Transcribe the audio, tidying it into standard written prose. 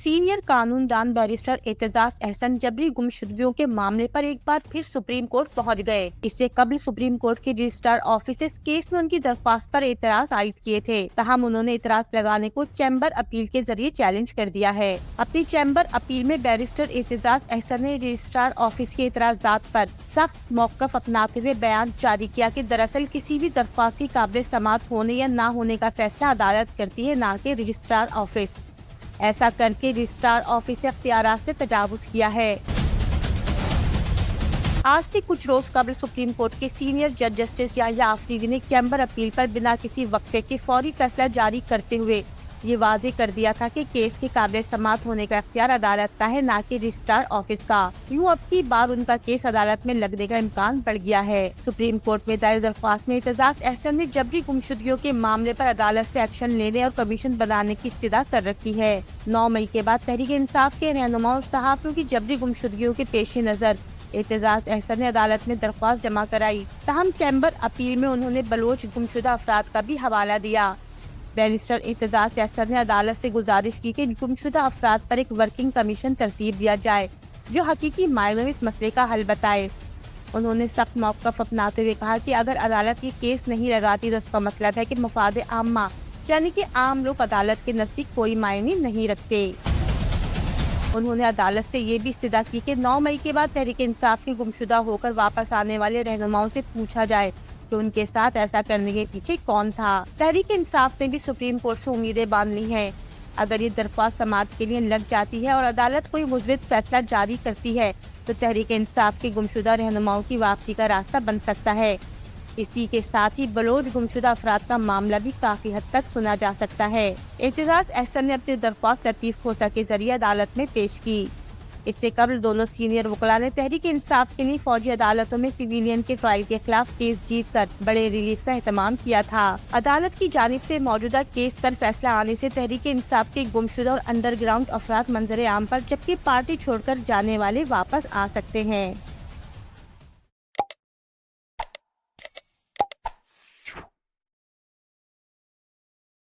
Senior قانون دان barrister Aitzaz Ahsan جبری گمشدگیوں کے معاملے پر ایک بار پھر سپریم کورٹ پہنچ گئے۔ اس سے قبل سپریم کورٹ کے رجسٹرار آفیسز کیس میں ان کی درخواست پر اعتراض عائد کیے تھے، تاہم انہوں نے اعتراض لگانے کو چیمبر اپیل کے ذریعے چیلنج کر دیا ہے۔ اپنی چیمبر اپیل میں بیرسٹر اعتزاز احسن نے رجسٹرار آفس کے اعتراضات پر سخت موقف اپناتے ہوئے بیان جاری کیا کہ دراصل کسی بھی درخواست کی قابل سماعت ہونے یا نہ ہونے کا فیصلہ عدالت کرتی ہے، نہ کہ رجسٹرار آفس۔ ایسا کر کے رجسٹرار آفس نے اختیارات سے تجاوز کیا ہے۔ آج سے کچھ روز قبل سپریم کورٹ کے سینئر جج جسٹس یحییٰ آفریدی نے چیمبر اپیل پر بنا کسی وقفے کے فوری فیصلہ جاری کرتے ہوئے یہ واضح کر دیا تھا کہ کیس کے قابل سماعت ہونے کا اختیار عدالت کا ہے، نہ کہ رجسٹرار آفس کا۔ یوں اب کی بار ان کا کیس عدالت میں لگنے کا امکان بڑھ گیا ہے۔ سپریم کورٹ میں دائر درخواست میں اعتزاز احسن نے جبری گمشدگیوں کے معاملے پر عدالت سے ایکشن لینے اور کمیشن بنانے کی استدعا کر رکھی ہے۔ 9 مئی کے بعد تحریک انصاف کے رہنما اور صحافیوں کی جبری گمشدگیوں کے پیش نظر اعتزاز احسن نے عدالت میں درخواست جمع کرائی، تاہم چیمبر اپیل میں انہوں نے بلوچ گمشدہ افراد کا بھی حوالہ دیا۔ بیرسٹر اعتزاز احسن نے عدالت سے گزارش کی کہ گمشدہ افراد پر ایک ورکنگ کمیشن ترتیب دیا جائے جو حقیقی معنوں میں اس مسئلے کا حل بتائے۔ انہوں نے سخت موقف اپناتے ہوئے کہا کہ اگر عدالت یہ کیس نہیں لگاتی تو اس کا مطلب ہے کہ مفاد عامہ یعنی کہ عام لوگ عدالت کے نزدیک کوئی معنی نہیں رکھتے۔ انہوں نے عدالت سے یہ بھی استدعا کی کہ 9 مئی کے بعد تحریک انصاف کے گمشدہ ہو کر واپس آنے والے رہنماؤں سے پوچھا جائے کہ ان کے ساتھ ایسا کرنے کے پیچھے کون تھا۔ تحریک انصاف نے بھی سپریم کورٹ سے امیدیں باندھ لی ہیں۔ اگر یہ درخواست سماعت کے لیے لگ جاتی ہے اور عدالت کوئی مثبت فیصلہ جاری کرتی ہے تو تحریک انصاف کے گمشدہ رہنماؤں کی واپسی کا راستہ بن سکتا ہے۔ اسی کے ساتھ ہی بلوچ گمشدہ افراد کا معاملہ بھی کافی حد تک سنا جا سکتا ہے۔ اعتزاز احسن نے اپنی درخواست لطیف کھوسہ کے ذریعے عدالت میں پیش کی۔ اس سے قبل دونوں سینئر وکلاء نے تحریک انصاف کے لیے فوجی عدالتوں میں سویلین کے ٹرائل کے خلاف کیس جیت کر بڑے ریلیف کا اہتمام کیا تھا۔ عدالت کی جانب سے موجودہ کیس پر فیصلہ آنے سے تحریک انصاف کے گمشدہ اور انڈر گراؤنڈ افراد منظر عام پر، جبکہ پارٹی چھوڑ کر جانے والے واپس آ سکتے ہیں۔